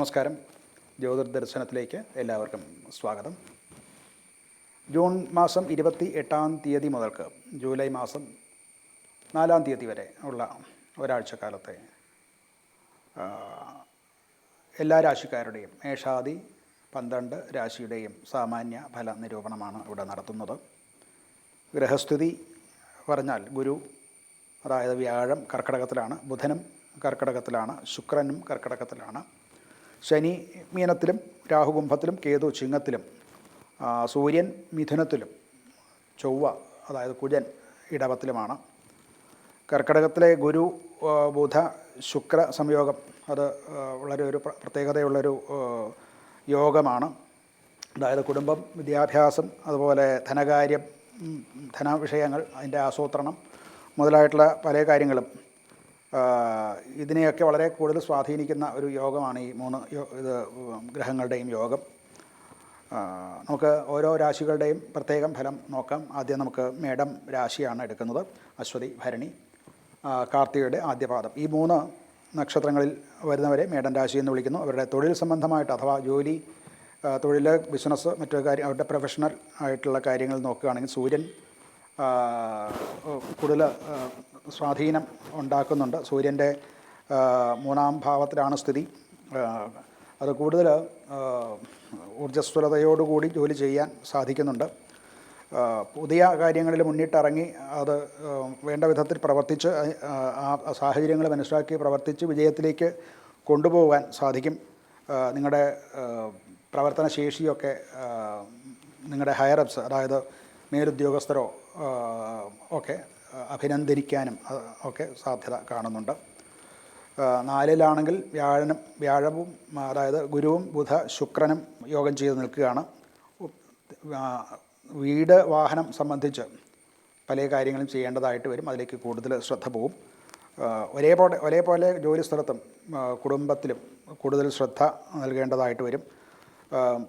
നമസ്കാരം. ജ്യോതിർദർശനത്തിലേക്ക് എല്ലാവർക്കും സ്വാഗതം. ജൂൺ മാസം 28 മുതൽക്ക് ജൂലൈ മാസം 4 വരെ ഉള്ള ഒരാഴ്ചക്കാലത്തെ എല്ലാ രാശിക്കാരുടെയും മേഷാദി 12 രാശിയുടെയും സാമാന്യ ഫല നിരൂപണമാണ് ഇവിടെ നടത്തുന്നത്. ഗ്രഹസ്ഥിതി പറഞ്ഞാൽ ഗുരു, അതായത് വ്യാഴം കർക്കിടകത്തിലാണ്, ബുധനും കർക്കിടകത്തിലാണ്, ശുക്രനും കർക്കിടകത്തിലാണ്, ശനി മീനത്തിലും, രാഹു കുംഭത്തിലും, കേതു ചിങ്ങത്തിലും, സൂര്യൻ മിഥുനത്തിലും, ചൊവ്വ അതായത് കുജൻ ഇടവത്തിലുമാണ്. കർക്കിടകത്തിലെ ഗുരു ബുധ ശുക്ര സംയോഗം അത് വളരെ ഒരു പ്രത്യേകതയുള്ളൊരു യോഗമാണ്. അതായത് കുടുംബം, വിദ്യാഭ്യാസം, അതുപോലെ ധനകാര്യം, ധനവിഷയങ്ങൾ, അതിൻ്റെ ആസൂത്രണം മുതലായിട്ടുള്ള പല കാര്യങ്ങളും ഇതിനെയൊക്കെ വളരെ കൂടുതൽ സ്വാധീനിക്കുന്ന ഒരു യോഗമാണ് ഈ 3 ഗ്രഹങ്ങളുടെയും യോഗം. നമുക്ക് ഓരോ രാശികളുടെയും പ്രത്യേകം ഫലം നോക്കാം. ആദ്യം നമുക്ക് മേടം രാശിയാണ് എടുക്കുന്നത്. അശ്വതി, ഭരണി, കാർത്തികയുടെ ആദ്യപാദം, ഈ 3 നക്ഷത്രങ്ങളിൽ വരുന്നവരെ മേടൻ രാശി എന്ന് വിളിക്കുന്നു. അവരുടെ തൊഴിൽ സംബന്ധമായിട്ട് അഥവാ ജോലി, തൊഴിൽ, ബിസിനസ്, മറ്റു കാര്യം, അവരുടെ പ്രൊഫഷണൽ ആയിട്ടുള്ള കാര്യങ്ങൾ നോക്കുകയാണെങ്കിൽ സൂര്യൻ കൂടുതൽ സ്വാധീനം ഉണ്ടാക്കുന്നുണ്ട്. സൂര്യൻ്റെ 3-ാം ഭാവത്തിലാണ് സ്ഥിതി. അത് കൂടുതൽ ഊർജ്ജസ്വലതയോടുകൂടി ജോലി ചെയ്യാൻ സാധിക്കുന്നുണ്ട്. പുതിയ കാര്യങ്ങളിൽ മുന്നിട്ടിറങ്ങി അത് വേണ്ട വിധത്തിൽ പ്രവർത്തിച്ച് ആ സാഹചര്യങ്ങൾ മനസ്സിലാക്കി പ്രവർത്തിച്ച് വിജയത്തിലേക്ക് കൊണ്ടുപോകാൻ സാധിക്കും. നിങ്ങളുടെ പ്രവർത്തന ശേഷിയൊക്കെ നിങ്ങളുടെ ഹയറപ്സ്, അതായത് മേലുദ്യോഗസ്ഥരോ ഒക്കെ അഭിനന്ദിക്കാനും ഒക്കെ സാധ്യത കാണുന്നുണ്ട്. 4-ലാണെങ്കിൽ വ്യാഴവും അതായത് ഗുരുവും ബുധ ശുക്രനും യോഗം ചെയ്ത് നിൽക്കുകയാണ്. വീട്, വാഹനം സംബന്ധിച്ച് പല കാര്യങ്ങളും ചെയ്യേണ്ടതായിട്ട് വരും. അതിലേക്ക് കൂടുതൽ ശ്രദ്ധ പോകും. ഒരേപോലെ ജോലി സ്ഥലത്തും കുടുംബത്തിലും കൂടുതൽ ശ്രദ്ധ നൽകേണ്ടതായിട്ട് വരും.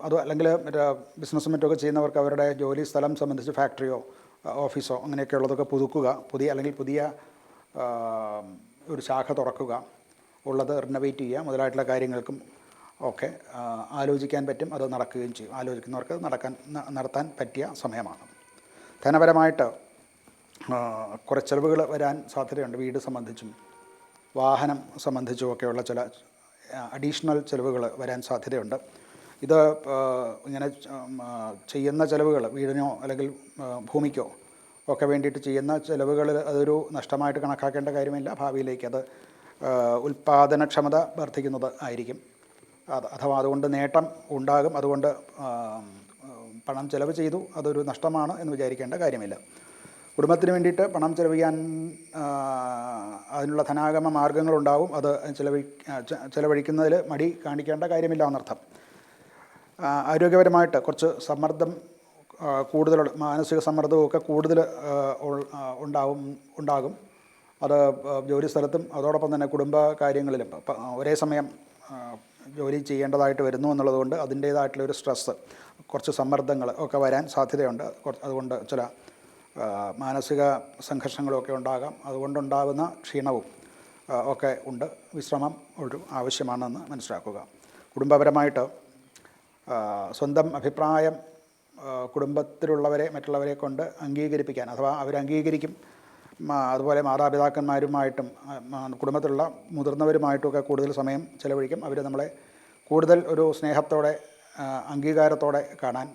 അത് അല്ലെങ്കിൽ ബിസിനസ്സും മറ്റൊക്കെ ചെയ്യുന്നവർക്ക് അവരുടെ ജോലി സ്ഥലം സംബന്ധിച്ച് ഫാക്ടറിയോ ഓഫീസോ അങ്ങനെയൊക്കെയുള്ളതൊക്കെ പുതുക്കുക, പുതിയ ഒരു ശാഖ തുറക്കുക, ഉള്ളത് റിനോവേറ്റ് ചെയ്യുക മുതലായിട്ടുള്ള കാര്യങ്ങൾക്കും ഒക്കെ ആലോചിക്കാൻ പറ്റും. അത് നടക്കുകയും ചെയ്യും. ആലോചിക്കുന്നവർക്ക് നടത്താൻ പറ്റിയ സമയമാണ്. ധനപരമായിട്ട് കുറച്ച് ചിലവുകൾ വരാൻ സാധ്യതയുണ്ട്. വീട് സംബന്ധിച്ചും വാഹനം സംബന്ധിച്ചുമൊക്കെയുള്ള ചില അഡീഷണൽ ചിലവുകൾ വരാൻ സാധ്യതയുണ്ട്. ഇത് ഇങ്ങനെ ചെയ്യുന്ന ചിലവുകൾ, വീടിനോ അല്ലെങ്കിൽ ഭൂമിക്കോ ഒക്കെ വേണ്ടിയിട്ട് ചെയ്യുന്ന ചിലവുകളിൽ അതൊരു നഷ്ടമായിട്ട് കണക്കാക്കേണ്ട കാര്യമില്ല. ഭാവിയിലേക്ക് അത് ഉൽപ്പാദനക്ഷമത വർദ്ധിക്കുന്നത് ആയിരിക്കും. അഥവാ അതുകൊണ്ട് നേട്ടം ഉണ്ടാകും. അതുകൊണ്ട് പണം ചിലവ് ചെയ്തു അതൊരു നഷ്ടമാണ് എന്ന് വിചാരിക്കേണ്ട കാര്യമില്ല. കുടുംബത്തിന് വേണ്ടിയിട്ട് പണം ചിലവഴിക്കാൻ അതിനുള്ള ധനാഗമ മാർഗങ്ങളുണ്ടാവും. അത് ചിലവഴിക്കുന്നതിൽ മടി കാണിക്കേണ്ട കാര്യമില്ല എന്നർത്ഥം. ആരോഗ്യപരമായിട്ട് കുറച്ച് സമ്മർദ്ദം കൂടുതൽ, മാനസിക സമ്മർദ്ദമൊക്കെ കൂടുതൽ ഉണ്ടാകും. അത് ജോലി സ്ഥലത്തും അതോടൊപ്പം തന്നെ കുടുംബ കാര്യങ്ങളിലും ഒരേ സമയം ജോലി ചെയ്യേണ്ടതായിട്ട് വരുന്നു എന്നുള്ളതുകൊണ്ട് അതിൻ്റേതായിട്ടുള്ളൊരു സ്ട്രെസ്സ്, കുറച്ച് സമ്മർദ്ദങ്ങൾ ഒക്കെ വരാൻ സാധ്യതയുണ്ട്. അതുകൊണ്ട് ചില മാനസിക സംഘർഷങ്ങളൊക്കെ ഉണ്ടാകാം. അതുകൊണ്ടുണ്ടാകുന്ന ക്ഷീണവും ഒക്കെ ഉണ്ട്. വിശ്രമം ഒരു ആവശ്യമാണെന്ന് മനസ്സിലാക്കുക. കുടുംബപരമായിട്ട് സ്വന്തം അഭിപ്രായം കുടുംബത്തിലുള്ളവരെ മറ്റുള്ളവരെ കൊണ്ട് അംഗീകരിപ്പിക്കാൻ, അഥവാ അവരംഗീകരിക്കും. അതുപോലെ മാതാപിതാക്കന്മാരുമായിട്ടും കുടുംബത്തിലുള്ള മുതിർന്നവരുമായിട്ടുമൊക്കെ കൂടുതൽ സമയം ചിലവഴിക്കും. അവർ നമ്മളെ കൂടുതൽ ഒരു സ്നേഹത്തോടെ അംഗീകാരത്തോടെ കാണാൻ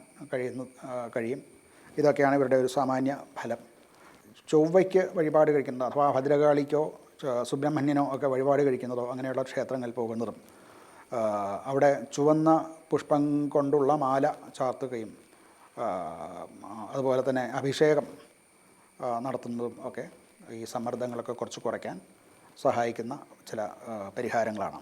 കഴിയും. ഇതൊക്കെയാണ് ഇവരുടെ ഒരു സാമാന്യ ഫലം. ചൊവ്വയ്ക്ക് വഴിപാട് കഴിക്കുന്നത്, അഥവാ ഭദ്രകാളിക്കോ സുബ്രഹ്മണ്യനോ ഒക്കെ വഴിപാട് കഴിക്കുന്നതോ അങ്ങനെയുള്ള ക്ഷേത്രങ്ങളിൽ പോകുന്നതും അവിടെ ചുവന്ന പുഷ്പം കൊണ്ടുള്ള മാല ചാർത്തുകയും അതുപോലെ തന്നെ അഭിഷേകം നടത്തുന്നതും ഒക്കെ ഈ സമ്മർദ്ദങ്ങളൊക്കെ കുറച്ച് കുറയ്ക്കാൻ സഹായിക്കുന്ന ചില പരിഹാരങ്ങളാണ്.